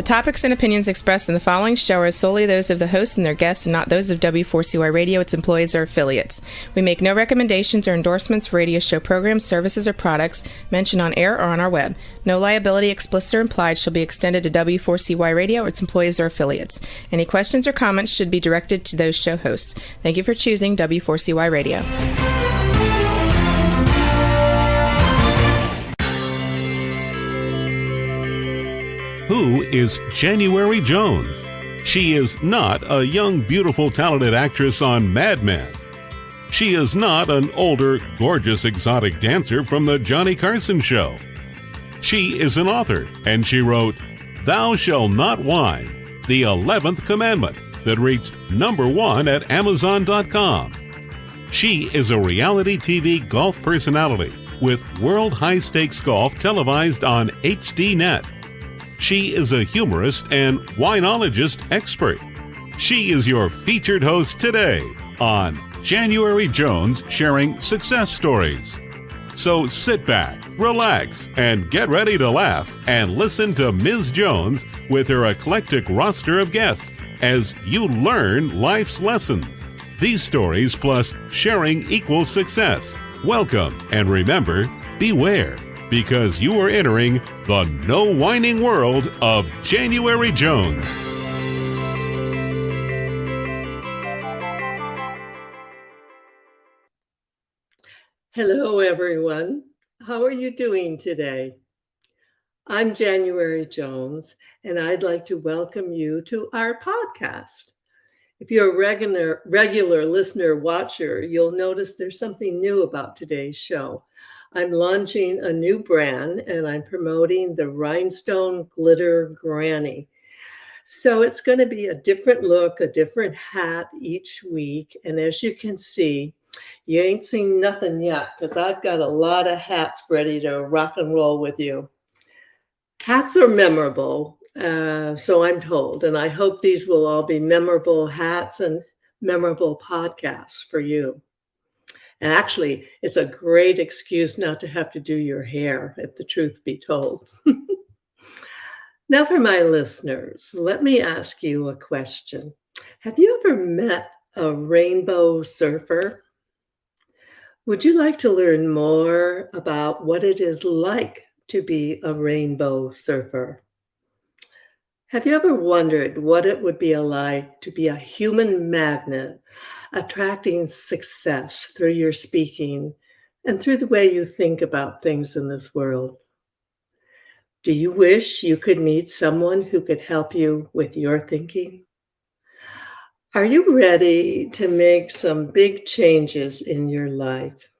topics and opinions expressed in the following show are solely those of the host and their guests and not those of W4CY Radio, its employees, or affiliates. We make no recommendations or endorsements for radio show programs, services, or products mentioned on air or on our web. No liability, explicit or implied, shall be extended to W4CY Radio or its employees or affiliates. Any questions or comments should be directed to those show hosts. Thank you for choosing W4CY Radio. Who is January Jones? She is not a young, beautiful, talented actress on Mad Men. She is not an older, gorgeous, exotic dancer from the Johnny Carson Show. She is an author, and she wrote Thou Shalt Not Whine, the 11th Commandment, that reached #1 at Amazon.com. She is a reality TV golf personality with World High Stakes Golf televised on HDNet. She is a humorist and winologist expert. She is your featured host today on January Jones Sharing Success Stories. So sit back, relax, and get ready to laugh and listen to Ms. Jones with her eclectic roster of guests as you learn life's lessons. These stories plus sharing equals success. Welcome, and remember, beware, because you are entering the no whining world of January Jones. Hello, everyone. How are you doing today? I'm January Jones, and I'd like to welcome you to our podcast. If you're a regular listener, watcher, you'll notice there's something new about today's show. I'm launching a new brand, and I'm promoting the Rhinestone Glitter Granny. So it's going to be a different look, a different hat each week. And as you can see, you ain't seen nothing yet because I've got a lot of hats ready to rock and roll with you. Hats are memorable, so I'm told, and I hope these will all be memorable hats and memorable podcasts for you. And actually, it's a great excuse not to have to do your hair, if the truth be told. Now, for my listeners, let me ask you a question. Have you ever met a rainbow surfer? Would you like to learn more about what it is like to be a rainbow surfer? Have you ever wondered what it would be like to be a human magnet, attracting success through your speaking and through the way you think about things in this world? Do you wish you could meet someone who could help you with your thinking? Are you ready to make some big changes in your life?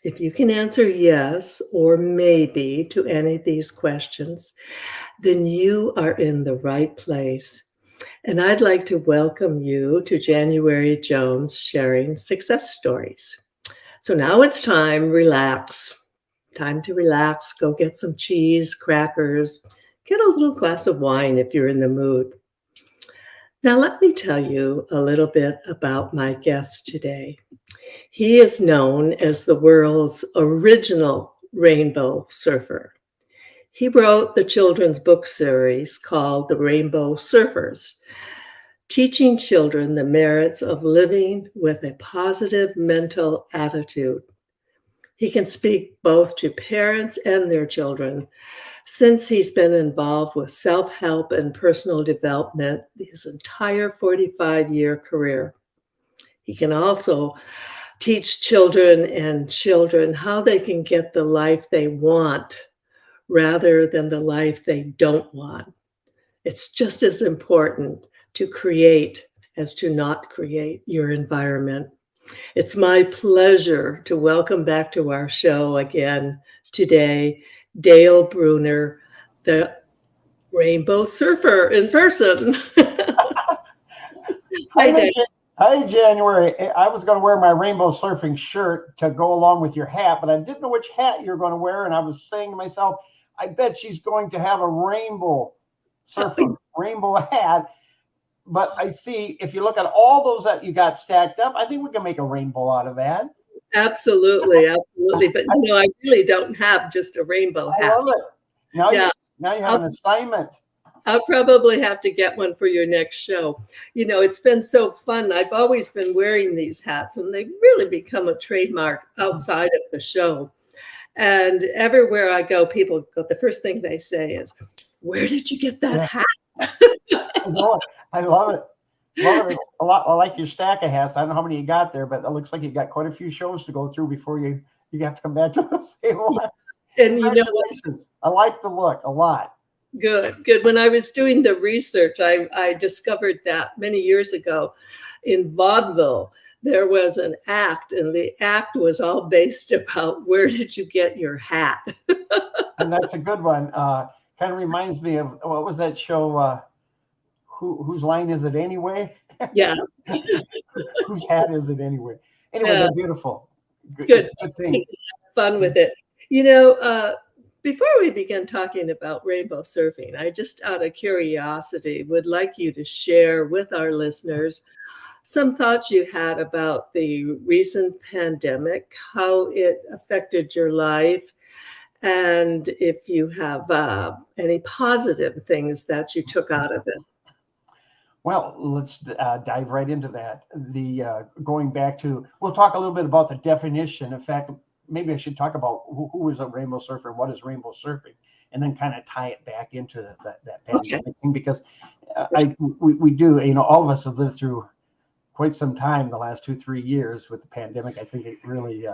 If you can answer yes or maybe to any of these questions, then you are in the right place. And I'd like to welcome you to January Jones Sharing Success Stories. So now it's time, relax. Time to relax, go get some cheese, crackers, get a little glass of wine if you're in the mood. Now let me tell you a little bit about my guest today. He is known as the world's original rainbow surfer. He wrote the children's book series called The Rainbow Surfers, teaching children the merits of living with a positive mental attitude. He can speak both to parents and their children since he's been involved with self-help and personal development his entire 45-year career. He can also teach children how they can get the life they want rather than the life they don't want. It's just as important to create as to not create your environment. It's my pleasure to welcome back to our show again today, Dale Brunner, the rainbow surfer in person. Hi, Dale. Hi, January. I was going to wear my rainbow surfing shirt to go along with your hat, but I didn't know which hat you were going to wear. And I was saying to myself, I bet she's going to have a rainbow surfing rainbow hat. But I see if you look at all those that you got stacked up, I think we can make a rainbow out of that. Absolutely, absolutely. But I really don't have just a rainbow hat. I love it. Now you have an assignment. I'll probably have to get one for your next show. You know, it's been so fun. I've always been wearing these hats, and they've really become a trademark outside of the show. And everywhere I go, people go, the first thing they say is, "Where did you get that hat?" I know it. I love it. Love it a lot. I like your stack of hats. I don't know how many you got there, but it looks like you got quite a few shows to go through before you have to come back to the same one. And you know what? Congratulations. I like the look a lot. Good, good. When I was doing the research, I discovered that many years ago in vaudeville, there was an act, and the act was all based about where did you get your hat? And that's a good one. Kind of reminds me of, what was that show? Whose line is it anyway? Yeah. Whose hat is it anyway? Anyway, Yeah. they're beautiful. Good. Good thing. Fun with it. You know, before we begin talking about rainbow surfing, I just out of curiosity would like you to share with our listeners some thoughts you had about the recent pandemic, how it affected your life, and if you have any positive things that you took out of it. Well, let's dive right into that. Going back to, we'll talk a little bit about the definition. In fact, maybe I should talk about who is a rainbow surfer and what is rainbow surfing, and then kind of tie it back into that pandemic thing, because we do, you know, all of us have lived through quite some time the last 2-3 years with the pandemic. I think it really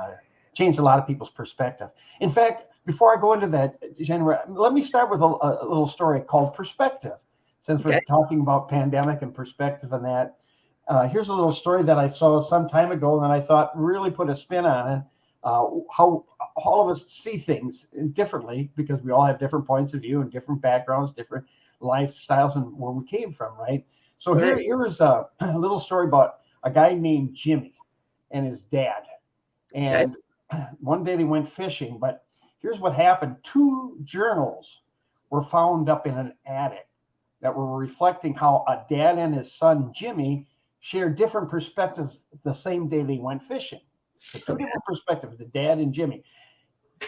changed a lot of people's perspective. In fact, before I go into that, January, let me start with a little story called Perspective. Since we're talking about pandemic and perspective and that, here's a little story that I saw some time ago and I thought really put a spin on it. How all of us see things differently, because we all have different points of view and different backgrounds, different lifestyles, and where we came from, right? So here was a little story about a guy named Jimmy and his dad. And one day they went fishing, but here's what happened. 2 journals were found up in an attic that were reflecting how a dad and his son, Jimmy, shared different perspectives the same day they went fishing. So 2 different perspectives, the dad and Jimmy.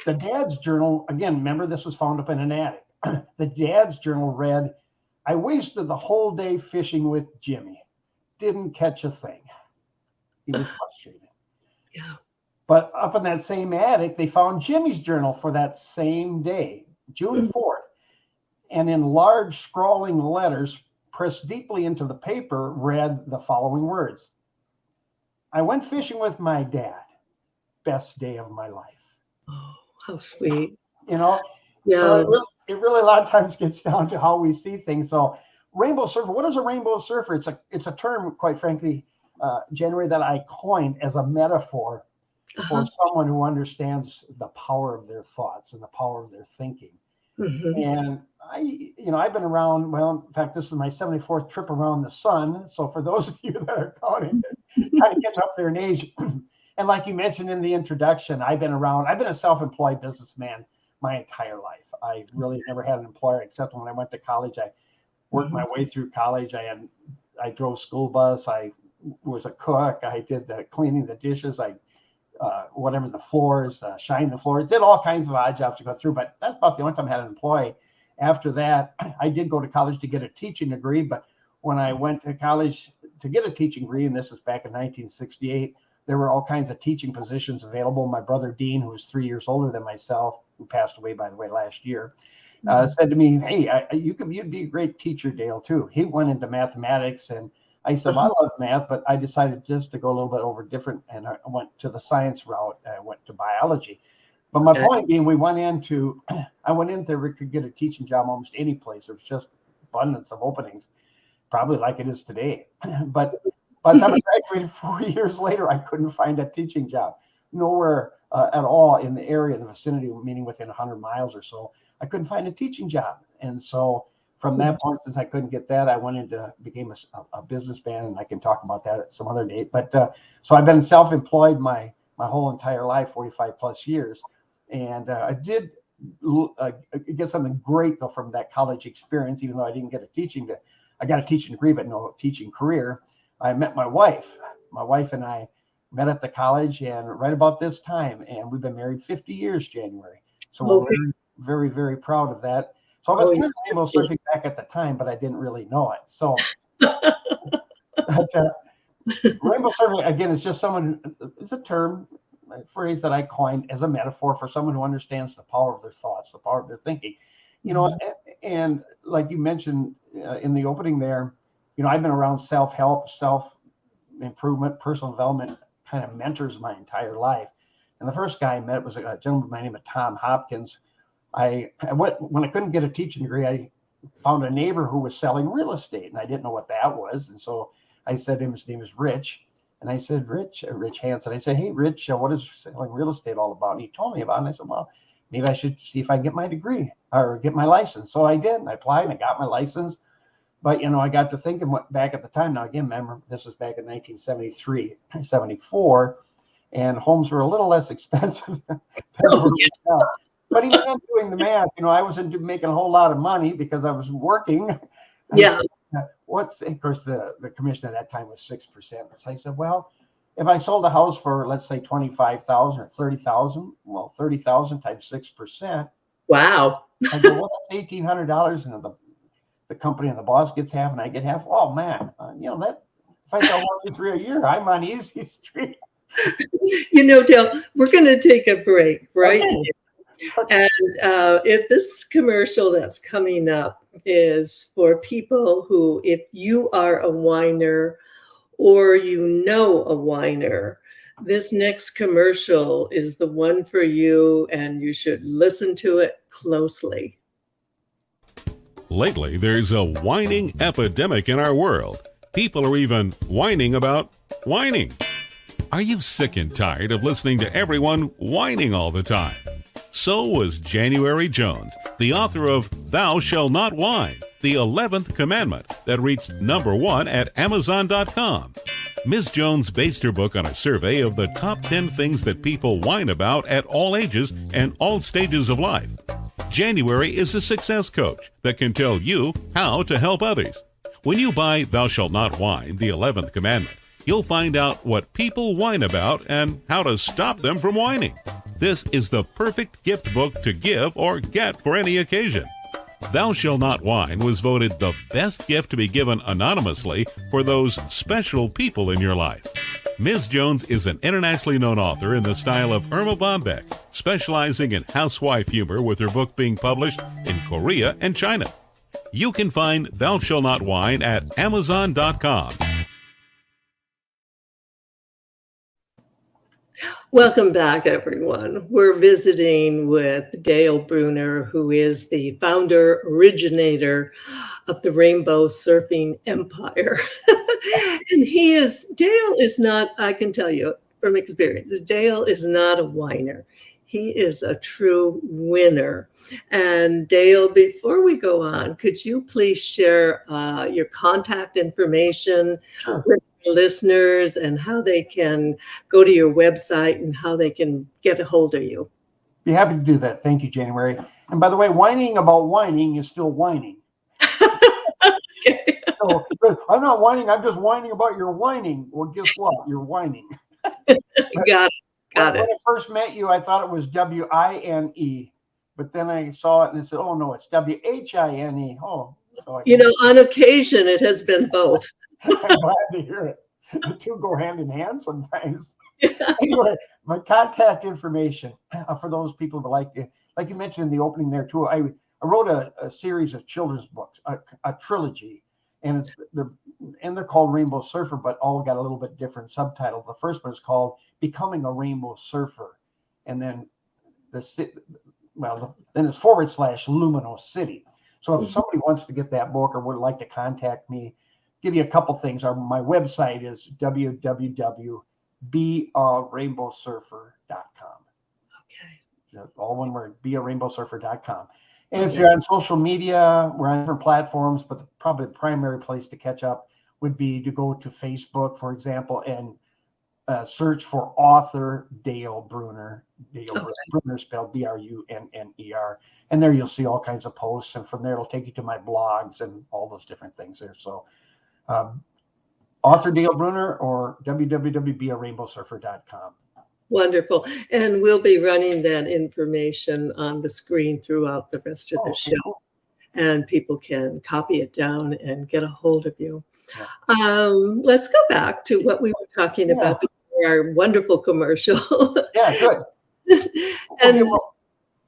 The dad's journal, again, remember this was found up in an attic. The dad's journal read, "I wasted the whole day fishing with Jimmy. Didn't catch a thing." He was frustrated. Yeah. But up in that same attic, they found Jimmy's journal for that same day, June 4th. And in large scrawling letters pressed deeply into the paper read the following words: "I went fishing with my dad. Best day of my life." Oh, how sweet. You know, Yeah. so it really a lot of times gets down to how we see things. So rainbow surfer, what is a rainbow surfer? It's a term, quite frankly, January, that I coined as a metaphor for someone who understands the power of their thoughts and the power of their thinking. And I've been around, well, in fact, this is my 74th trip around the sun. So for those of you that are counting, kind of getting up there in age, and like you mentioned in the introduction, I've been a self-employed businessman my entire life. I really never had an employer, except when I went to college. I worked my way through college. I drove school bus. I was a cook. I did the cleaning the dishes. Whatever the floors, shine the floors, did all kinds of odd jobs to go through, but that's about the only time I had an employee. After that, I did go to college to get a teaching degree, but when I went to college to get a teaching degree, and this is back in 1968, there were all kinds of teaching positions available. My brother Dean, who was 3 years older than myself, who passed away, by the way, last year, said to me, "Hey, you'd be a great teacher, Dale, too." He went into mathematics, and I said, "Well, I love math," but I decided just to go a little bit over different, and I went to the science route. I went to biology. But my point being, I went in there, we could get a teaching job almost any place. There was just abundance of openings, probably like it is today. But by the time I graduated 4 years later, I couldn't find a teaching job. Nowhere at all in the area, the vicinity, meaning within 100 miles or so. I couldn't find a teaching job. And so from that point, since I couldn't get that, I became a businessman, and I can talk about that at some other date. But so I've been self-employed my whole entire life, 45 plus years. And I did get something great though from that college experience, even though I didn't get I got a teaching degree, but no teaching career. I met my wife. My wife and I met at the college, and right about this time, and we've been married 50 years, January. So we're very, very, very proud of that. So I was kind of rainbow surfing back at the time, but I didn't really know it. So rainbow surfing, again, is just it's a term, a phrase that I coined as a metaphor for someone who understands the power of their thoughts, the power of their thinking. And like you mentioned in the opening there, I've been around self-help, self-improvement, personal development kind of mentors my entire life. And the first guy I met was a gentleman by the name of Tom Hopkins. I went, when I couldn't get a teaching degree, I found a neighbor who was selling real estate, and I didn't know what that was. And so I said to him, his name is Rich. And I said, Rich Hansen. I said, hey, Rich, what is selling real estate all about? And he told me about it. And I said, well, maybe I should see if I can get my degree or get my license. So I did. And I applied and I got my license. But, I got to thinking back at the time. Now, again, remember, this was back in 1973, 74, and homes were a little less expensive than now. But even then, doing the math, I wasn't making a whole lot of money because I was working. Yeah. Of course, the commission at that time was 6%. So I said, well, if I sold a house for, let's say, $25,000 or $30,000, well, 30,000 times 6%. Wow. I go, well, that's $1,800, and the company and the boss gets half, and I get half. Oh man, that if I sell 1, 2, 3 a year, I'm on easy street. Dale, we're going to take a break, right? Okay. And if this commercial that's coming up is for people who, if you are a whiner or a whiner, this next commercial is the one for you, and you should listen to it closely. Lately, there's a whining epidemic in our world. People are even whining about whining. Are you sick and tired of listening to everyone whining all the time? So was January Jones, the author of Thou Shalt Not Whine, the 11th commandment that reached #1 at Amazon.com. Ms. Jones based her book on a survey of the top 10 things that people whine about at all ages and all stages of life. January is a success coach that can tell you how to help others. When you buy Thou Shalt Not Whine, the 11th commandment, you'll find out what people whine about and how to stop them from whining. This is the perfect gift book to give or get for any occasion. Thou Shalt Not Whine was voted the best gift to be given anonymously for those special people in your life. Ms. Jones is an internationally known author in the style of Irma Bombeck, specializing in housewife humor, with her book being published in Korea and China. You can find Thou Shalt Not Whine at Amazon.com. Welcome back, everyone. We're visiting with Dale Brunner, who is the founder, originator of the Rainbow Surfing Empire. And Dale is not, I can tell you from experience, Dale is not a whiner. He is a true winner. And Dale, before we go on, could you please share your contact information with listeners and how they can go to your website and how they can get a hold of you? Be happy to do that. Thank you, January. And by the way, whining about whining is still whining. Okay. So, I'm not whining. I'm just whining about your whining. Well, guess what? You're whining. Got it. When I first met you, I thought it was WINE, but then I saw it and I said, "Oh no, it's WHINE." Oh, so on occasion it has been both. I'm glad to hear it. The two go hand in hand sometimes. Anyway, my contact information for those people who like you mentioned in the opening there too. I wrote a series of children's books, a trilogy, and they're called Rainbow Surfer, but all got a little bit different subtitle. The first one is called Becoming a Rainbow Surfer, and then then it's / Luminosity. So if somebody wants to get that book or would like to contact me, give you a couple things. My website is www.bearainbowsurfer.com. Okay. All one word, bearainbowsurfer.com. And if you're on social media, we're on different platforms, but probably the primary place to catch up would be to go to Facebook, for example, and search for author Dale Brunner. Brunner spelled Brunner. And there you'll see all kinds of posts. And from there, it'll take you to my blogs and all those different things there. So author Dale Brunner or www.bearainbowsurfer.com. Wonderful. And we'll be running that information on the screen throughout the rest of the show. Cool. and people can copy it down and get a hold of you. Yeah. Let's go back to what we were talking Yeah. about before our wonderful commercial. Yeah, good. And Okay, well,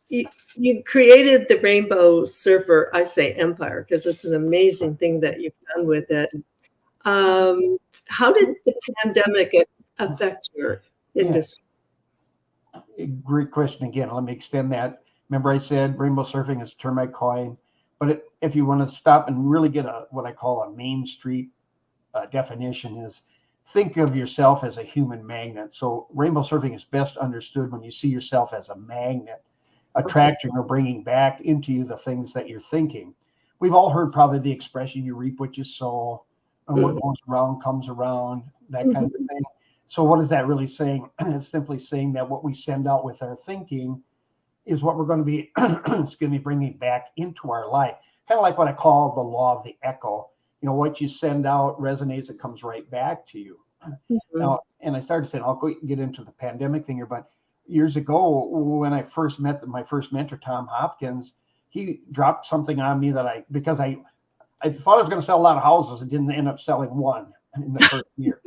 you created the Rainbow Surfer, I say empire, because it's an amazing thing that you've done with it. How did the pandemic affect your industry? great question again. Let me extend that. Remember, I said rainbow surfing is a term I coined, but if you want to stop and really get what I call a Main Street definition, is think of yourself as a human magnet. So rainbow surfing is best understood when you see yourself as a magnet, attracting or bringing back into you the things that you're thinking. We've all heard probably the expression, you reap what you sow, and what goes around comes around, that kind of thing. So what is that really saying? It's simply saying that what we send out with our thinking is what we're going to be, bringing back into our life. Kind of like what I call the law of the echo. You know, what you send out resonates, it comes right back to you. Now, and I started saying, I'll go get into the pandemic thing here, but years ago, when I first met my first mentor, Tom Hopkins, he dropped something on me that because I thought I was going to sell a lot of houses and didn't end up selling one in the first year.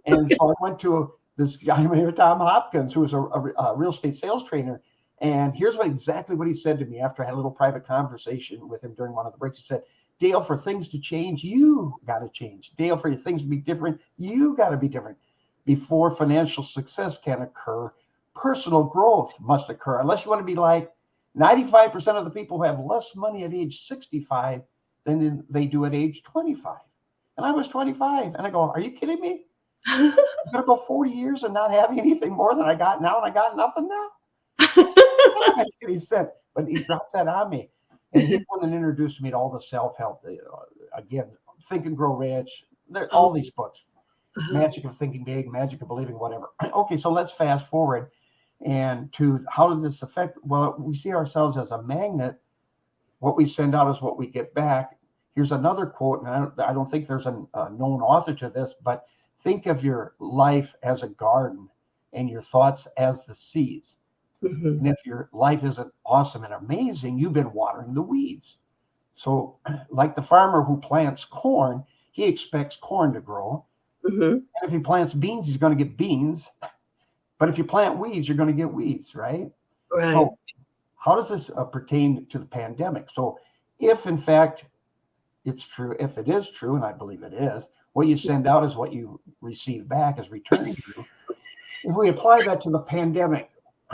And so I went to this guy named Tom Hopkins, who was a real estate sales trainer. And here's exactly what he said to me after I had a little private conversation with him during one of the breaks. He said, Dale, for things to change, you got to change. Dale, for your things to be different, you got to be different. Before financial success can occur, personal growth must occur. Unless you want to be like 95% of the people who have less money at age 65 than they do at age 25. And I was 25. And I go, are you kidding me? I'm going to go 40 years and not have anything more than I got now, and I got nothing now. That's what he said. But he dropped that on me. And he's one that introduced me to all the self-help. Again, Think and Grow Rich. All these books. Magic of Thinking Big, Magic of Believing, whatever. Okay, so let's fast forward. And to how does this affect? Well, we see ourselves as a magnet. What we send out is what we get back. Here's another quote, and I don't think there's a known author to this, but think of your life as a garden and your thoughts as the seeds. And if your life isn't awesome and amazing, you've been watering the weeds. So like the farmer who plants corn, he expects corn to grow. And if he plants beans, he's going to get beans. But if you plant weeds, you're going to get weeds, right? So how does this pertain to the pandemic? So if in fact it's true, if it is true, and I believe it is, what you send out is what you receive back as returning to you. If we apply that to the pandemic,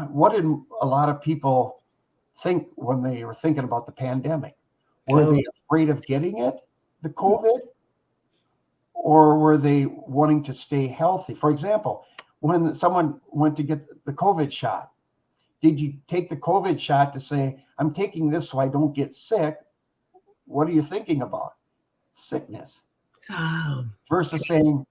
what did a lot of people think when they were thinking about the pandemic? Were they afraid of getting it, the COVID? Or were they wanting to stay healthy? For example, when someone went to get the COVID shot, did you take the COVID shot to say, I'm taking this so I don't get sick? What are you thinking about? Sickness. Versus saying,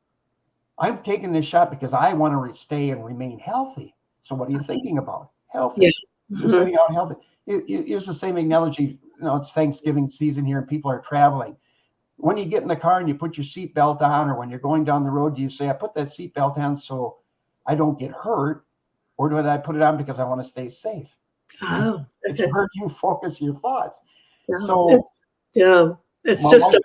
I'm taking this shot because I want to stay and remain healthy. So what are you thinking about? Healthy. So setting out healthy. Here's the same analogy. You know, it's Thanksgiving season here and people are traveling. When you get in the car and you put your seatbelt on, or when you're going down the road, do you say, I put that seatbelt on so I don't get hurt? Or do I put it on because I want to stay safe? It's where you focus your thoughts. So it's just it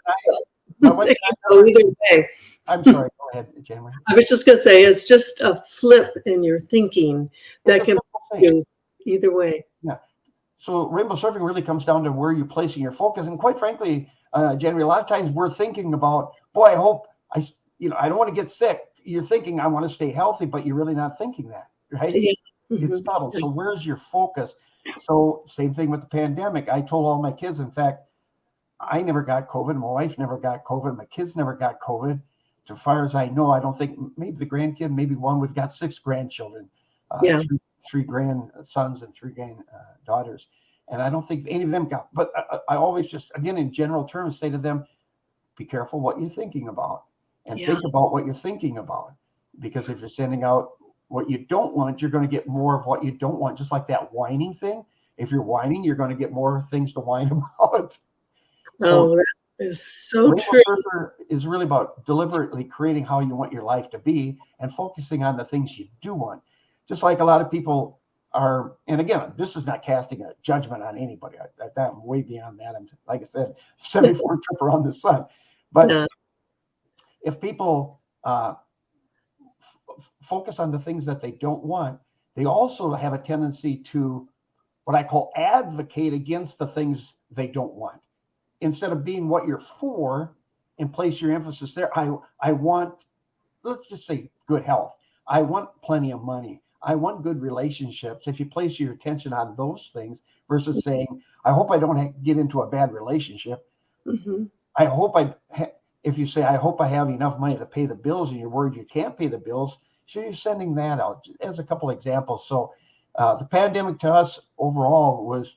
can go either way. I'm sorry, go ahead, January. I was just going to say, it's just a flip in your thinking that can do either way. Yeah. So rainbow surfing really comes down to where you're placing your focus. And quite frankly, January, a lot of times we're thinking about, boy, I hope I don't want to get sick. You're thinking I want to stay healthy, but you're really not thinking that, right? It's subtle. So where's your focus? So same thing with the pandemic. I told all my kids, in fact, I never got COVID. My wife never got COVID. My kids never got COVID. As far as I know, I don't think, maybe the grandkid, maybe one. We've got 6 grandchildren, three grandsons and 3 granddaughters. And I don't think any of them got, but I always just, again, in general terms, say to them, be careful what you're thinking about and think about what you're thinking about. Because if you're sending out what you don't want, you're going to get more of what you don't want. Just like that whining thing. If you're whining, you're going to get more things to whine about. So that is so true. Surfer is really about deliberately creating how you want your life to be and focusing on the things you do want. Just like a lot of people are, and again, this is not casting a judgment on anybody. I'm way beyond that. I'm, like I said, 74 trip around the sun. But if people focus on the things that they don't want, they also have a tendency to what I call advocate against the things they don't want. Instead of being what you're for and place your emphasis there, I want, let's just say, good health. I want plenty of money. I want good relationships. If you place your attention on those things versus saying, I hope I don't get into a bad relationship. Mm-hmm. I hope if you say, I hope I have enough money to pay the bills and you're worried you can't pay the bills, so you're sending that out as a couple examples. So the pandemic to us overall was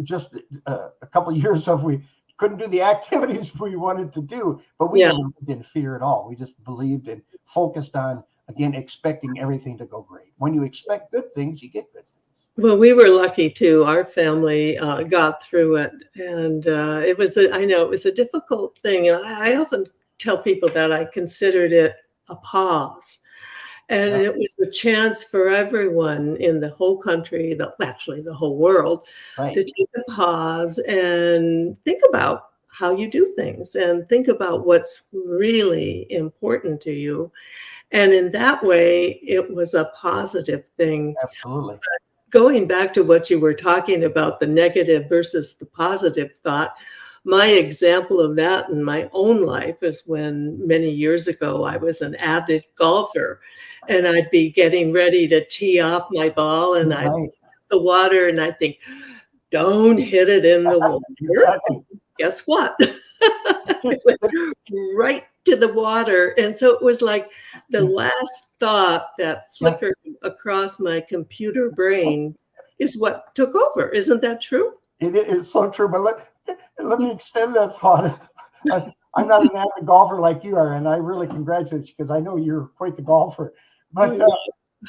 just a couple of years of we couldn't do the activities we wanted to do, but we didn't fear at all. We just believed and focused on, again, expecting everything to go great. When you expect good things, you get good things. Well, we were lucky too. Our family got through it, and it was a difficult thing. And I often tell people that I considered it a pause. And it was a chance for everyone in the whole country, the whole world, to take a pause and think about how you do things and think about what's really important to you. And in that way, it was a positive thing. Absolutely. But going back to what you were talking about, the negative versus the positive thought, my example of that in my own life is when many years ago, I was an avid golfer and I'd be getting ready to tee off my ball and I'd hit the water and I'd think, don't hit it in the water. Exactly. Guess what? It went right to the water. And so it was like the last thought that flickered across my computer brain is what took over. Isn't that true? It is so true. But let me extend that thought. I'm not an avid golfer like you are, and I really congratulate you because I know you're quite the golfer. But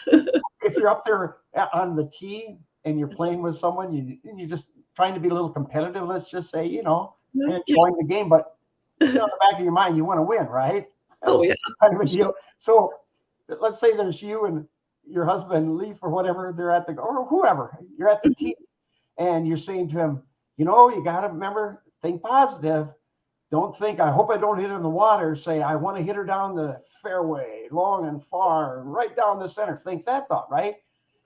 if you're up there on the tee and you're playing with someone, you're just trying to be a little competitive, let's just say, enjoying the game, but in the back of your mind, you want to win, right? Oh, yeah. Kind of a deal. So let's say there's you and your husband, Leaf, or whatever, or whoever, you're at the tee, and you're saying to him, you got to remember, think positive. Don't think, I hope I don't hit it in the water. Say, I want to hit her down the fairway, long and far, right down the center. Think that thought, right?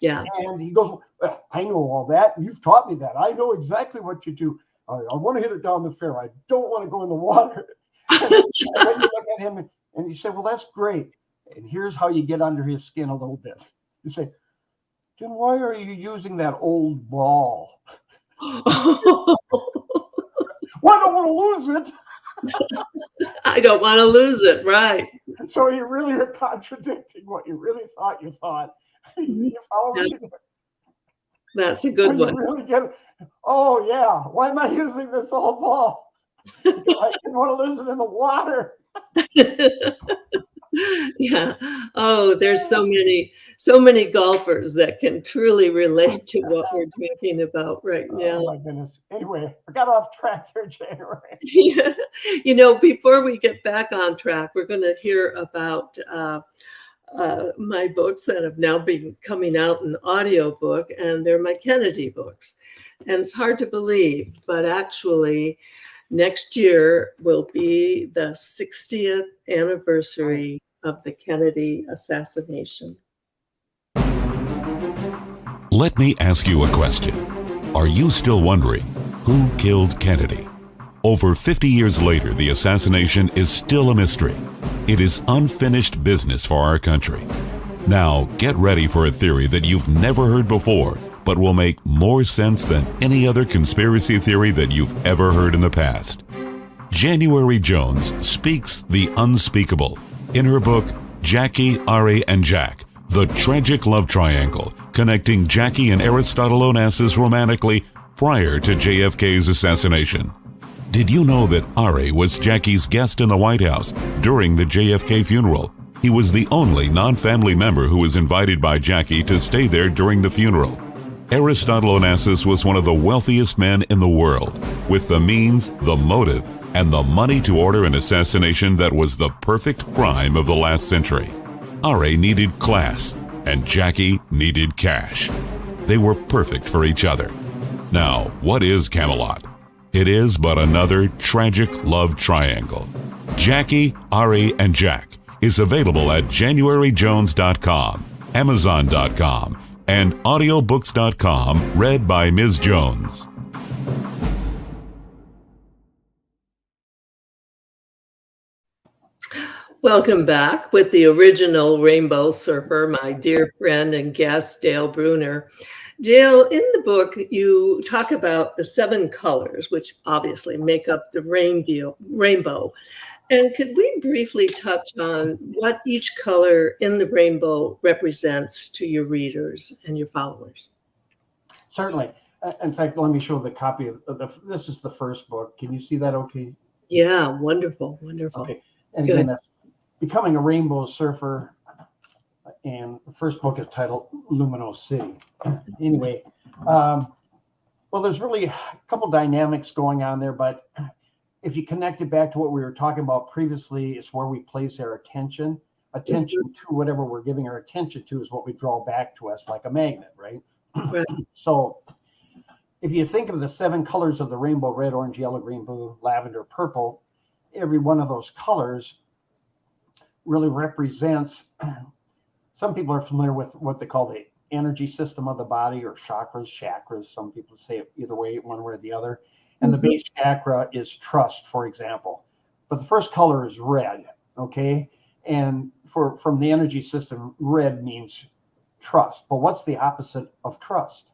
Yeah. And he goes, well, I know all that. You've taught me that. I know exactly what you do. I want to hit it down the fairway. I don't want to go in the water. And then you look at him and you say, well, that's great. And here's how you get under his skin a little bit. You say, then why are you using that old ball? Well, I don't want to lose it. I don't want to lose it, right? So you really are contradicting what you really thought you thought. You follow me? That's a good one. You really get it. Oh, yeah. Why am I using this old ball? I didn't want to lose it in the water. Yeah. Oh, there's so many golfers that can truly relate to what we're talking about right now. Oh my goodness. Anyway, I got off track there, January. Yeah. Before we get back on track, we're going to hear about my books that have now been coming out in audiobook, and they're my Kennedy books. And it's hard to believe, but actually next year will be the 60th anniversary of the Kennedy assassination. Let me ask you a question. Are you still wondering who killed Kennedy? Over 50 years later, the assassination is still a mystery. It is unfinished business for our country. Now, get ready for a theory that you've never heard before, but will make more sense than any other conspiracy theory that you've ever heard in the past. January Jones speaks the unspeakable in her book, Jackie, Ari, and Jack, The Tragic Love Triangle, connecting Jackie and Aristotle Onassis romantically prior to JFK's assassination. Did you know that Ari was Jackie's guest in the White House during the JFK funeral? He was the only non-family member who was invited by Jackie to stay there during the funeral. Aristotle Onassis was one of the wealthiest men in the world, with the means, the motive, and the money to order an assassination that was the perfect crime of the last century. Ari needed class, and Jackie needed cash. They were perfect for each other. Now, what is Camelot? It is but another tragic love triangle. Jackie, Ari, and Jack is available at JanuaryJones.com, Amazon.com, and audiobooks.com, read by Ms. Jones. Welcome back with the original Rainbow Surfer, my dear friend and guest, Dale Brunner. Dale, in the book, you talk about the 7 colors, which obviously make up the rainbow. And could we briefly touch on what each color in the rainbow represents to your readers and your followers? Certainly. In fact, let me show the copy of this is the first book. Can you see that okay? Yeah, wonderful, wonderful. Okay. And Good. again, that's Becoming a Rainbow Surfer. And the first book is titled Luminosity. Anyway, well, there's really a couple dynamics going on there, but if you connect it back to what we were talking about previously, it's where we place our attention. Attention to whatever we're giving our attention to is what we draw back to us like a magnet, right? Right. So if you think of the 7 colors of the rainbow, red, orange, yellow, green, blue, lavender, purple, every one of those colors really represents, some people are familiar with what they call the energy system of the body, or chakras. Some people say it either way, one way or the other. And the base chakra is trust, for example. But the first color is red, okay? And from the energy system, red means trust. But what's the opposite of trust?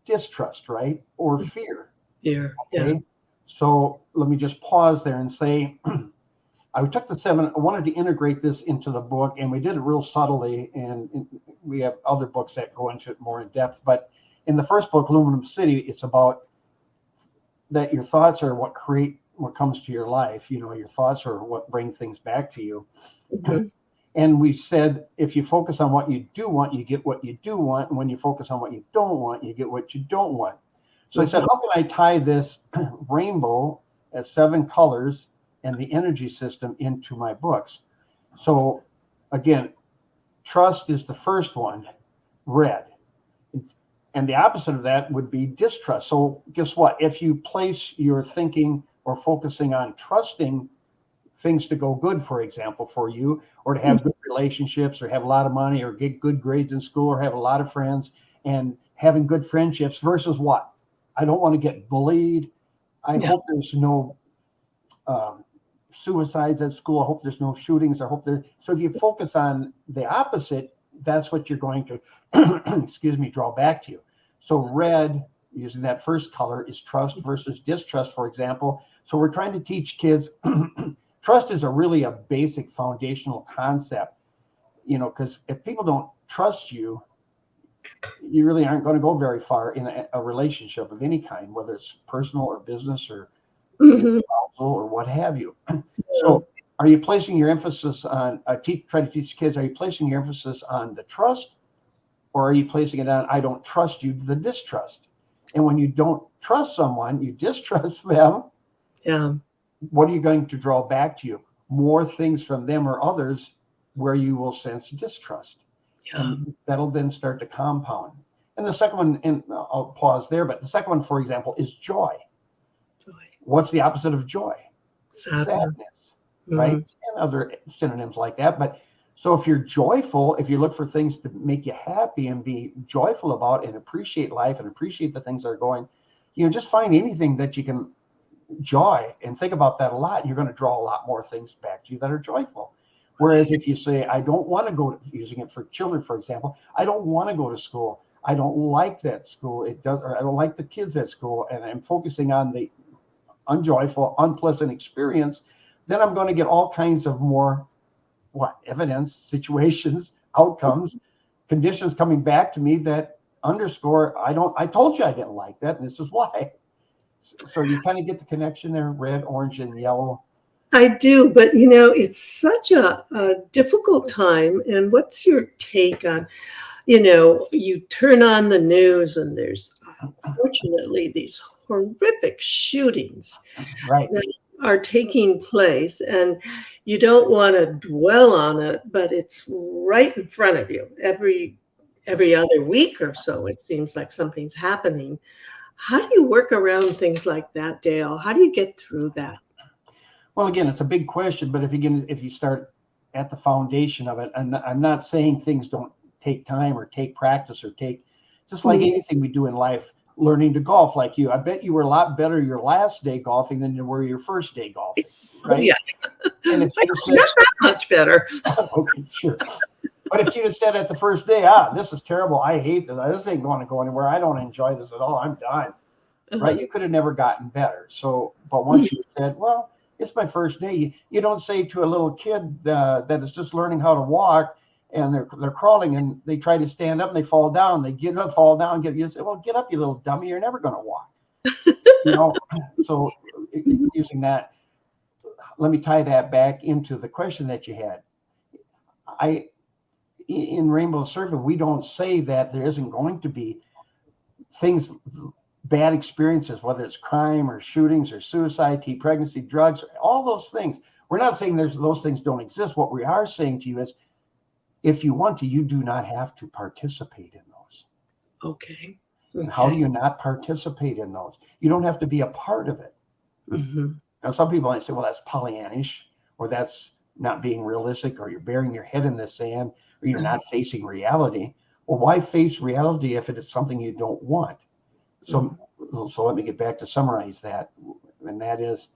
Distrust, right? Or fear. Fear, okay? Yeah. So let me just pause there and say, I took the 7, I wanted to integrate this into the book, and we did it real subtly, and we have other books that go into it more in depth. But in the first book, Luminosity, it's about that your thoughts are what create what comes to your life. You know, your thoughts are what bring things back to you. Mm-hmm. And we said, if you focus on what you do want, you get what you do want. And when you focus on what you don't want, you get what you don't want. So I said, how can I tie this rainbow as 7 colors and the energy system into my books? So again, trust is the first one, red. And the opposite of that would be distrust. So guess what? If you place your thinking or focusing on trusting things to go good, for example, for you, or to have good relationships, or have a lot of money, or get good grades in school, or have a lot of friends, and having good friendships versus what? I don't want to get bullied. I hope there's no suicides at school. I hope there's no shootings. I hope there. So if you focus on the opposite, that's what you're going to, draw back to you. So red, using that first color, is trust versus distrust, for example. So we're trying to teach kids, trust is really a basic foundational concept, because if people don't trust you, you really aren't going to go very far in a relationship of any kind, whether it's personal or business or or what have you. So are you placing your emphasis on, try to teach kids, are you placing your emphasis on the trust, or are you placing it on, I don't trust you, the distrust? And when you don't trust someone, you distrust them. Yeah. What are you going to draw back to you? More things from them or others where you will sense distrust. Yeah. And that'll then start to compound. And the second one, and I'll pause there, but the second one, for example, is joy. What's the opposite of joy? Sadness, right? And other synonyms like that. But so if you're joyful, if you look for things to make you happy and be joyful about and appreciate life and appreciate the things that are going, just find anything that you can joy and think about that a lot. You're going to draw a lot more things back to you that are joyful. Whereas if you say, I don't want to go, using it for children, for example, I don't want to go to school. I don't like that school. Or I don't like the kids at school. And I'm focusing on the unjoyful, unpleasant experience, then I'm going to get all kinds of more evidence, situations, outcomes, conditions coming back to me that underscore, I told you I didn't like that, and this is why. So you kind of get the connection there, red, orange, and yellow. I do, but it's such a difficult time. And what's your take on, you turn on the news and there's unfortunately these horrific shootings that are taking place. And, you don't want to dwell on it, but it's right in front of you every other week or so. It seems like something's happening. How do you work around things like that, Dale? How do you get through that? Well, again, it's a big question, but if you start at the foundation of it, and I'm not saying things don't take time or take practice or take, just like anything we do in life, learning to golf like you. I bet you were a lot better your last day golfing than you were your first day golfing, right? Oh, yeah. And if you said, not that much better. okay, sure. But if you'd have said at the first day, this is terrible. I hate this. This ain't going to go anywhere. I don't enjoy this at all. I'm done. Right? You could have never gotten better. So, but once you said, well, it's my first day, you don't say to a little kid that is just learning how to walk and they're crawling and they try to stand up and they fall down. They get up, fall down, you say, well, get up, you little dummy. You're never going to walk. So using that, let me tie that back into the question that you had. In rainbow surfing, we don't say that there isn't going to be things, bad experiences, whether it's crime or shootings or suicide, teen pregnancy, drugs, all those things. We're not saying those things don't exist. What we are saying to you is, if you want to, you do not have to participate in those. Okay. And how do you not participate in those? You don't have to be a part of it. Now, some people might say, well, that's Pollyannish, or that's not being realistic, or you're burying your head in the sand, or you're not facing reality. Well, why face reality if it is something you don't want? So let me get back to summarize that. And that is,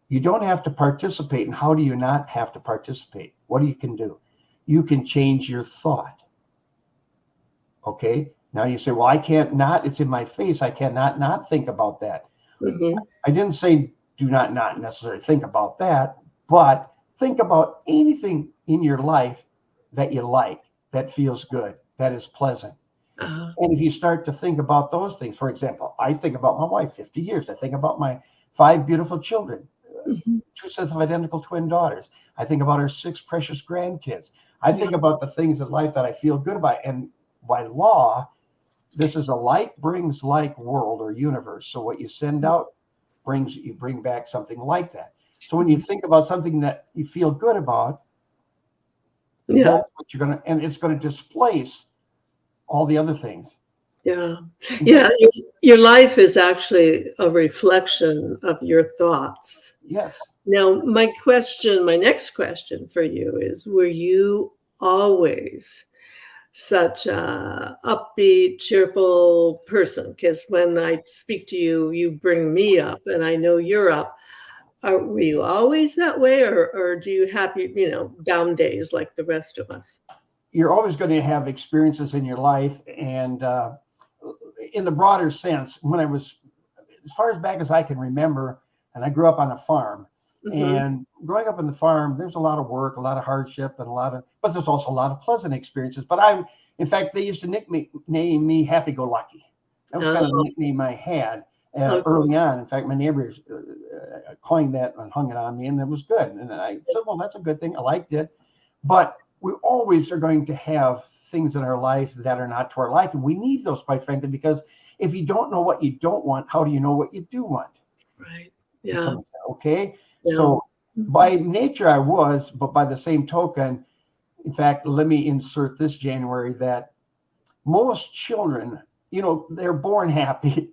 you don't have to participate. And how do you not have to participate? What you can do? You can change your thought. Okay. Now you say, well, I can't not, it's in my face. I cannot not think about that. I didn't say do not necessarily think about that, but think about anything in your life that you like, that feels good, that is pleasant. And if you start to think about those things, for example, I think about my wife, 50 years. I think about my 5 beautiful children, 2 sets of identical twin daughters. I think about our 6 precious grandkids. I think about the things in life that I feel good about. And by law, this is a like brings like world or universe. So what you send out you bring back something like that. So when you think about something that you feel good about, that's what you're going to, and it's going to displace all the other things. Yeah. Your life is actually a reflection of your thoughts. Yes. Now, my next question for you is, were you always such a upbeat, cheerful person? Because when I speak to you, you bring me up, and I know you're up. Were you always that way, or do you have, down days like the rest of us? You're always going to have experiences in your life. And in the broader sense, when I was, as far as back as I can remember, and I grew up on a farm, and growing up on the farm, there's a lot of work, a lot of hardship, and but there's also a lot of pleasant experiences. But in fact, they used to nickname me Happy-Go-Lucky. That was kind of the nickname I had early on. In fact, my neighbors coined that and hung it on me, and it was good. And I said, well, that's a good thing. I liked it. But we always are going to have things in our life that are not to our liking. We need those, quite frankly, because if you don't know what you don't want, how do you know what you do want? Right. Yeah. Okay. Yeah. So by nature I was, but by the same token, in fact, let me insert this January that most children, they're born happy.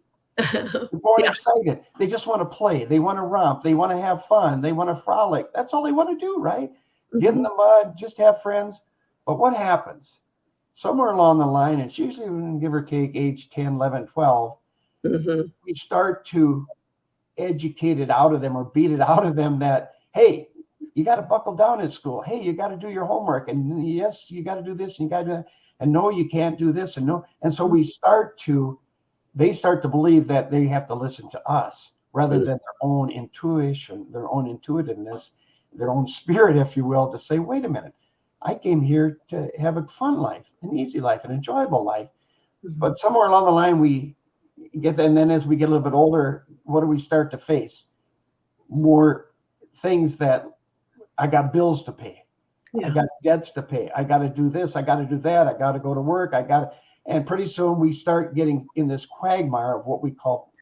They're born excited. They just want to play. They want to romp. They want to have fun. They want to frolic. That's all they want to do, right? Get in the mud, just have friends. But what happens? Somewhere along the line, it's usually give or take age 10, 11, 12, we start to educate it out of them or beat it out of them that, hey, you got to buckle down at school. Hey, you got to do your homework. And yes, you got to do this and you got to do that. And no, you can't do this. And no. And so they start to believe that they have to listen to us rather than their own intuition, their own intuitiveness, their own spirit, if you will, to say, wait a minute, I came here to have a fun life, an easy life, an enjoyable life. But somewhere along the line, we get, and then as we get a little bit older, what do we start to face? More things that I got bills to pay. I got debts to pay. I got to do this. I got to do that. I got to go to work. And pretty soon we start getting in this quagmire of what we call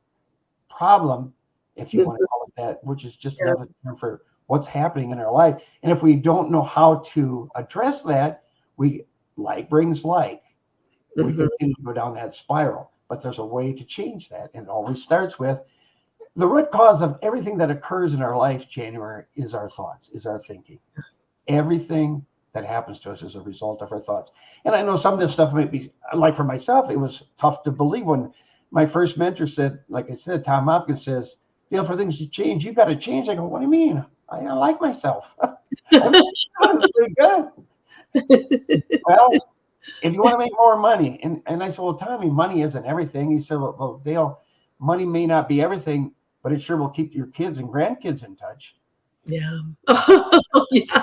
problem, if you want to call it that, which is just another term for what's happening in our life. And if we don't know how to address that, like brings like. We continue to go down that spiral. But there's a way to change that. And it always starts with the root cause of everything that occurs in our life, January, is our thoughts, is our thinking. Everything that happens to us is a result of our thoughts. And I know some of this stuff might be, like for myself, it was tough to believe when my first mentor said, like I said, Tom Hopkins says, Dale, for things to change, you got to change. I go, what do you mean? I like myself. It's pretty good. Well, if you want to make more money, and I said, well, Tommy, money isn't everything. He said, well, Dale, money may not be everything, but it sure will keep your kids and grandkids in touch. Yeah. Yeah.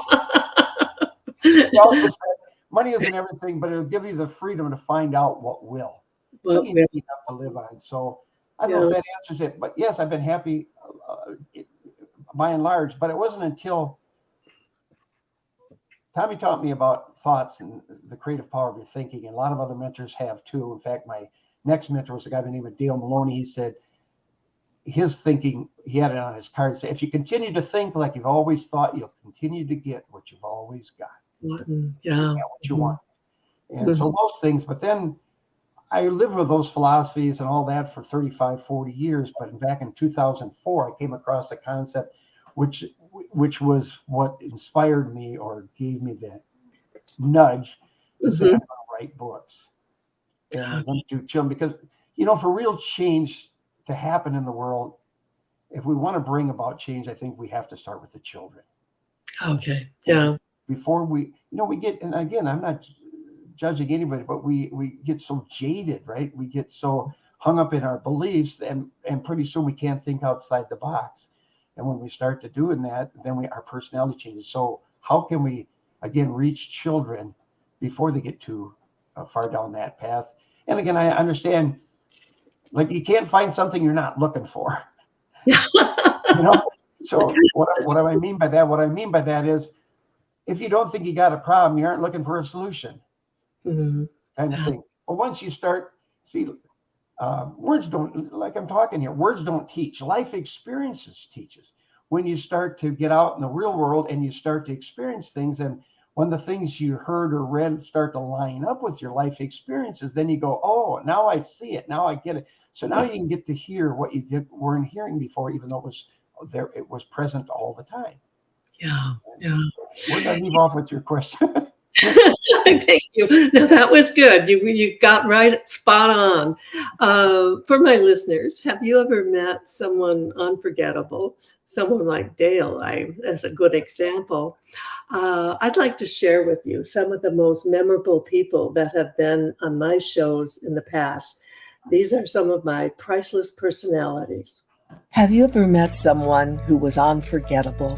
He also said, money isn't everything, but it'll give you the freedom to find out what will. So you need enough to live on. So I don't know if that answers it, but yes, I've been happy by and large, but it wasn't until Tommy taught me about thoughts and the creative power of your thinking. And a lot of other mentors have too. In fact, my next mentor was a guy by the name of Dale Maloney. He said his thinking, he had it on his card, say, if you continue to think like you've always thought, you'll continue to get what you've always got. Yeah. Is that what you want? And so those things, but then I lived with those philosophies and all that for 35, 40 years. But back in 2004, I came across a concept which was what inspired me or gave me the nudge to say, I'm going to write books. And I'm going to do children because, for real change to happen in the world, if we want to bring about change, I think we have to start with the children. Okay. Yeah. Before we get, and again, I'm not judging anybody, but we get so jaded, right? We get so hung up in our beliefs and pretty soon we can't think outside the box. And when we start to doing that, then our personality changes. So how can we, again, reach children before they get too far down that path? And again, I understand, like, you can't find something you're not looking for. So what do I mean by that? What I mean by that is, if you don't think you got a problem, you aren't looking for a solution. Kind of thing. But once you start, words don't, like I'm talking here, words don't teach. Life experiences teaches. When you start to get out in the real world and you start to experience things, and when the things you heard or read start to line up with your life experiences, then you go, oh, now I see it. Now I get it. So now you can get to hear what you weren't hearing before, even though it was there. It was present all the time. Yeah. We're going to leave off with your question. Thank you. No, that was good. You got right spot on. For my listeners, have you ever met someone unforgettable? Someone like Dale, as a good example. I'd like to share with you some of the most memorable people that have been on my shows in the past. These are some of my priceless personalities. Have you ever met someone who was unforgettable?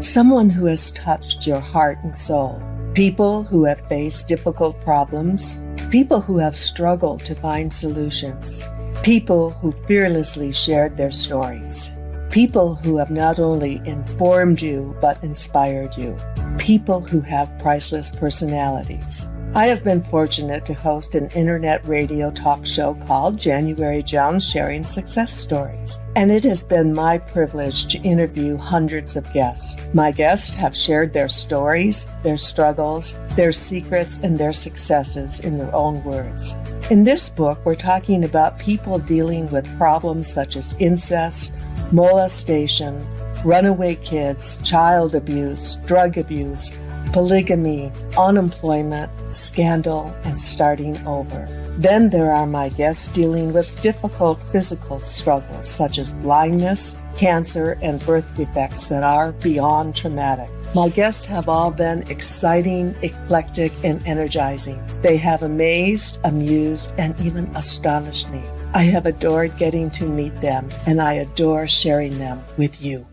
Someone who has touched your heart and soul? People who have faced difficult problems? People who have struggled to find solutions? People who fearlessly shared their stories? People who have not only informed you, but inspired you? People who have priceless personalities? I have been fortunate to host an internet radio talk show called January Jones Sharing Success Stories, and it has been my privilege to interview hundreds of guests. My guests have shared their stories, their struggles, their secrets, and their successes in their own words. In this book, we're talking about people dealing with problems such as incest, molestation, runaway kids, child abuse, drug abuse, polygamy, unemployment, scandal, and starting over. Then there are my guests dealing with difficult physical struggles such as blindness, cancer, and birth defects that are beyond traumatic. My guests have all been exciting, eclectic, and energizing. They have amazed, amused, and even astonished me. I have adored getting to meet them, and I adore sharing them with you.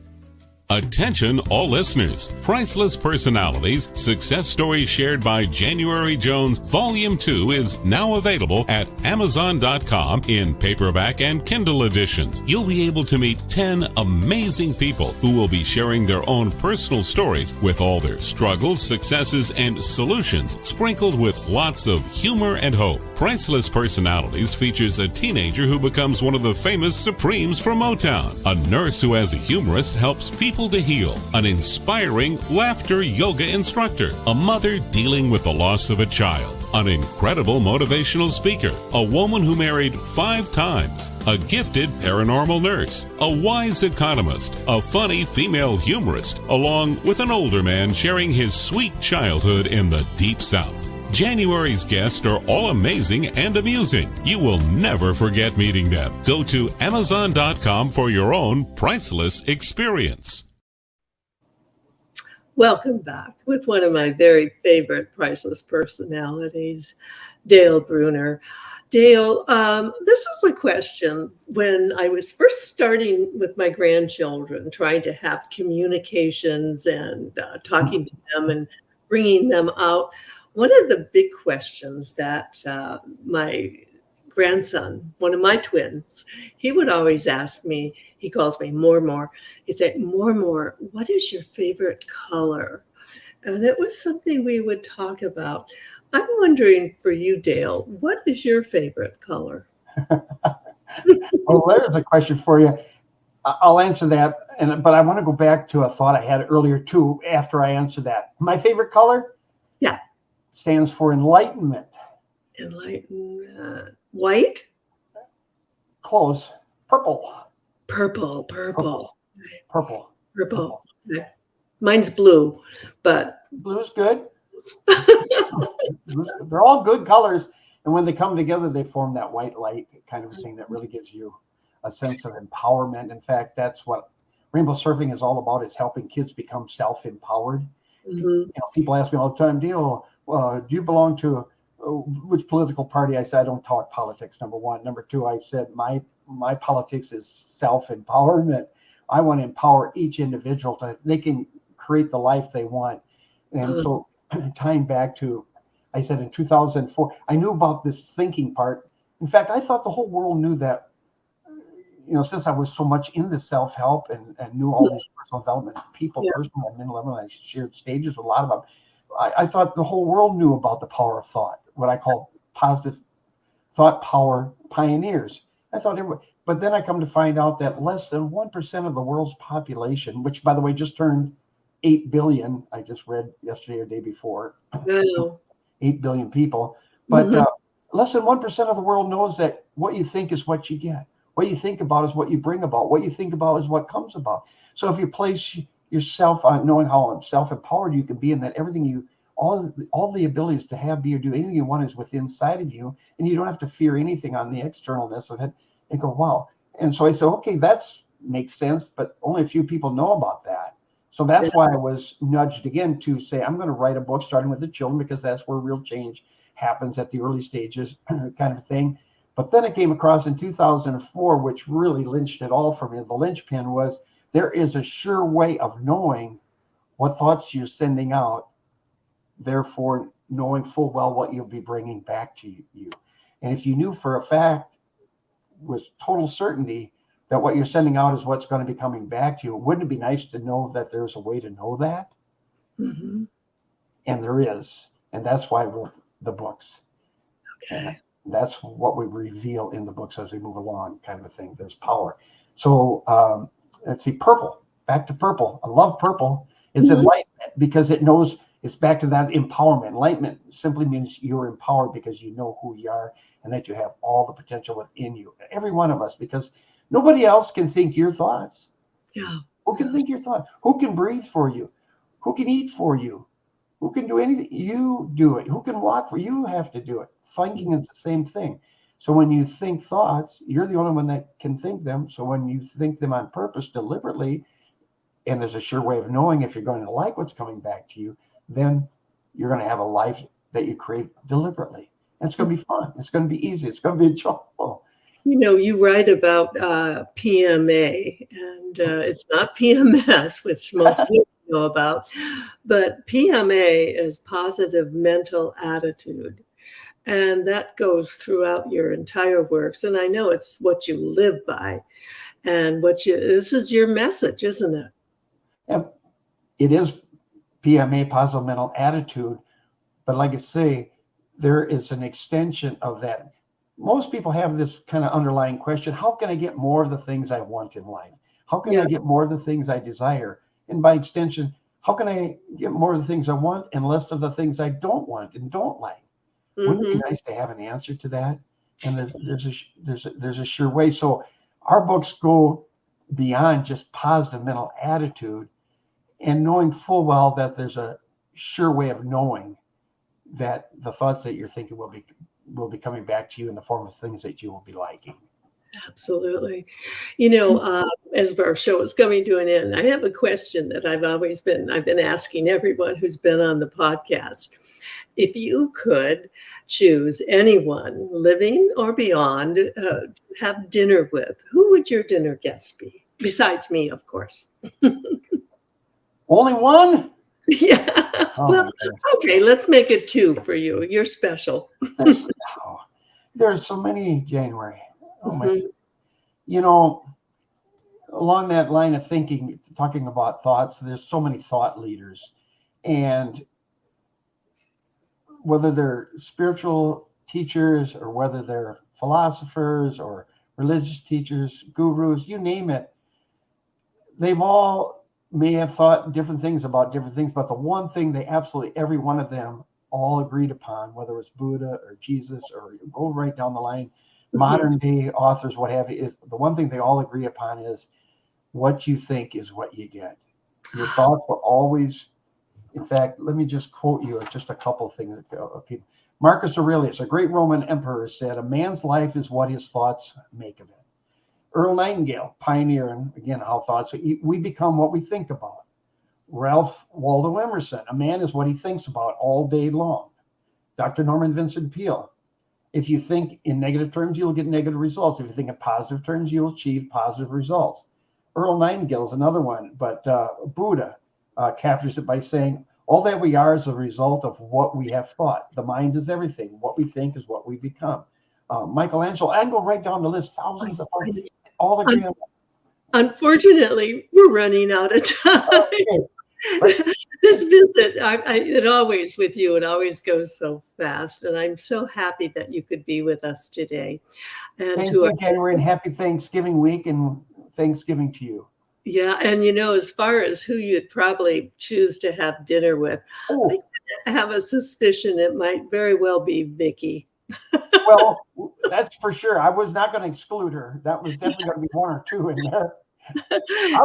Attention all listeners. Priceless Personalities, Success Stories Shared by January Jones, Volume 2 is now available at Amazon.com in paperback and Kindle editions. You'll be able to meet 10 amazing people who will be sharing their own personal stories with all their struggles, successes, and solutions, sprinkled with lots of humor and hope. Priceless Personalities features a teenager who becomes one of the famous Supremes from Motown. A nurse who, as a humorist, helps people to heal. An inspiring laughter yoga instructor. A mother dealing with the loss of a child. An incredible motivational speaker. A woman who married 5 times. A gifted paranormal nurse. A wise economist. A funny female humorist. Along with an older man sharing his sweet childhood in the Deep South. January's guests are all amazing and amusing. You will never forget meeting them. Go to Amazon.com for your own Priceless experience. Welcome back with one of my very favorite Priceless personalities, Dale Brunner. Dale, this was a question when I was first starting with my grandchildren, trying to have communications and talking to them and bringing them out. One of the big questions that my grandson, one of my twins, he would always ask me, he calls me More. He'd say, More, what is your favorite color? And it was something we would talk about. I'm wondering for you, Dale, what is your favorite color? Well, there's a question for you. I'll answer that, but I want to go back to a thought I had earlier too, after I answer that. My favorite color? Yeah. Stands for enlightenment. Enlightenment. White? Close. Purple. Purple. Okay. Mine's blue, but blue's good. They're all good colors, and when they come together, they form that white light kind of thing that really gives you a sense of empowerment. In fact, that's what rainbow surfing is all about. It's helping kids become self-empowered. Mm-hmm. You know, people ask me all the time, Dale, do you belong to which political party? I said, I don't talk politics, number one. Number two, I said, my politics is self-empowerment. I want to empower each individual to, they can create the life they want. And so tying back to, I said in 2004, I knew about this thinking part. In fact, I thought the whole world knew that, you know, since I was so much in the self-help and knew all these personal development people, personal and mental level, I shared stages with a lot of them. I thought the whole world knew about the power of thought, what I call positive thought power pioneers. I thought everybody, but then I come to find out that less than 1% of the world's population, which by the way, just turned 8 billion. I just read yesterday or day before, 8 billion people, but less than 1% of the world knows that what you think is what you get. What you think about is what you bring about. What you think about is what comes about. So if you place yourself on knowing how self-empowered you can be, and that everything you, all the abilities to have, be, or do anything you want is within inside of you, and you don't have to fear anything on the externalness of it, and go, wow. And so I said, okay, that's makes sense, but only a few people know about that. So that's why I was nudged again to say, I'm going to write a book starting with the children, because that's where real change happens at the early stages kind of thing. But then I came across in 2004, which really lynched it all for me. The linchpin was, there is a sure way of knowing what thoughts you're sending out, therefore knowing full well what you'll be bringing back to you. And if you knew for a fact with total certainty that what you're sending out is what's going to be coming back to you, wouldn't it be nice to know that there's a way to know that? Mm-hmm. And there is. And that's why I wrote the books. Okay. And that's what we reveal in the books as we move along, kind of a thing. There's power. So let's see, purple. Back to purple. I love purple. It's enlightenment, because it knows, it's back to that empowerment. Enlightenment simply means you're empowered because you know who you are and that you have all the potential within you. Every one of us, because nobody else can think your thoughts. Yeah. Who can think your thoughts? Who can breathe for you? Who can eat for you? Who can do anything? You do it. Who can walk for you? You have to do it. Thinking is the same thing. So when you think thoughts, you're the only one that can think them. So when you think them on purpose, deliberately, and there's a sure way of knowing if you're going to like what's coming back to you, then you're going to have a life that you create deliberately. And it's going to be fun. It's going to be easy. It's going to be enjoyable. You know, you write about PMA, and it's not PMS, which most people know about, but PMA is positive mental attitude. And that goes throughout your entire works. And I know it's what you live by, and this is your message, isn't it? Yeah, it is PMA, positive mental attitude. But like I say, there is an extension of that. Most people have this kind of underlying question: how can I get more of the things I want in life? How can I get more of the things I desire? And by extension, how can I get more of the things I want and less of the things I don't want and don't like? Wouldn't it be nice to have an answer to that? And there's a sure way. So our books go beyond just positive mental attitude and knowing full well that there's a sure way of knowing that the thoughts that you're thinking will be coming back to you in the form of things that you will be liking. Absolutely. As our show is coming to an end, I have a question that I've been asking everyone who's been on the podcast. If you could choose anyone, living or beyond, to have dinner with, who would your dinner guest be? Besides me, of course. Only one? Yeah. Well, okay, let's make it two for you. You're special. There's so many, January. Oh my! Mm-hmm. Along that line of thinking, talking about thoughts, there's so many thought leaders, and whether they're spiritual teachers or whether they're philosophers or religious teachers, gurus, you name it, they've all may have thought different things about different things, but the one thing they absolutely, every one of them all agreed upon, whether it's Buddha or Jesus or go right down the line, modern day authors, what have you, the one thing they all agree upon is what you think is what you get. Your thoughts will always, in fact, let me just quote you just a couple of things. Marcus Aurelius, a great Roman emperor, said, "A man's life is what his thoughts make of it." Earl Nightingale, pioneer in, again, how thoughts, we become what we think about. Ralph Waldo Emerson, a man is what he thinks about all day long. Dr. Norman Vincent Peale, if you think in negative terms, you'll get negative results. If you think in positive terms, you'll achieve positive results. Earl Nightingale is another one, but Buddha captures it by saying, all that we are is a result of what we have thought. The mind is everything. What we think is what we become. Michelangelo, I can go right down the list, thousands of all agree on that. Unfortunately, we're running out of time. Okay. Right. This visit, it always with you, it always goes so fast. And I'm so happy that you could be with us today. And Thank you, January, and happy Thanksgiving week and Thanksgiving to you. Yeah. And, as far as who you'd probably choose to have dinner with, I have a suspicion it might very well be Vicky. Well, that's for sure. I was not going to exclude her. That was definitely going to be one or two in there.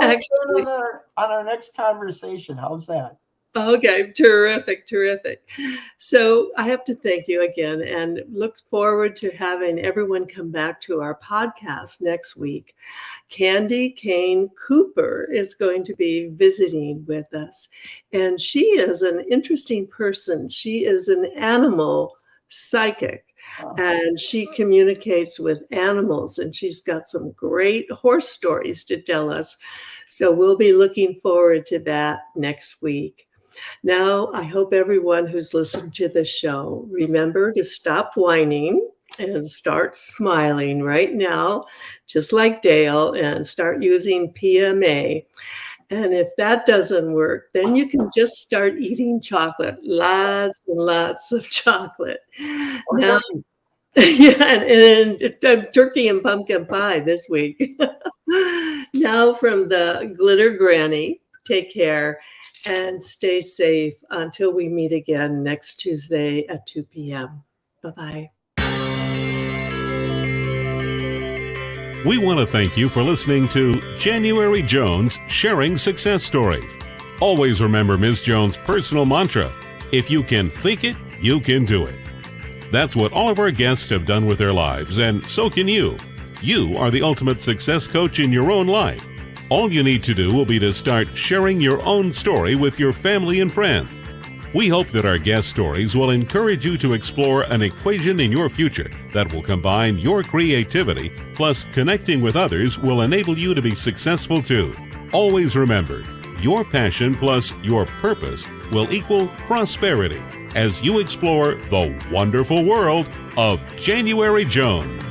Actually, on our next conversation. How's that? Okay, terrific. So I have to thank you again and look forward to having everyone come back to our podcast next week. Candy Kane Cooper is going to be visiting with us, and she is an interesting person. She is an animal psychic. And she communicates with animals, and she's got some great horse stories to tell us. So we'll be looking forward to that next week. Now, I hope everyone who's listened to the show, remember to stop whining and start smiling right now, just like Dale, and start using PMA. And if that doesn't work, then you can just start eating chocolate, lots and lots of chocolate. Now, and turkey and pumpkin pie this week. Now from the Glitter Granny, take care and stay safe until we meet again next Tuesday at 2 p.m. Bye-bye. We want to thank you for listening to January Jones Sharing Success Stories. Always remember Ms. Jones' personal mantra, if you can think it, you can do it. That's what all of our guests have done with their lives, and so can you. You are the ultimate success coach in your own life. All you need to do will be to start sharing your own story with your family and friends. We hope that our guest stories will encourage you to explore an equation in your future that will combine your creativity plus connecting with others will enable you to be successful too. Always remember, your passion plus your purpose will equal prosperity as you explore the wonderful world of January Jones.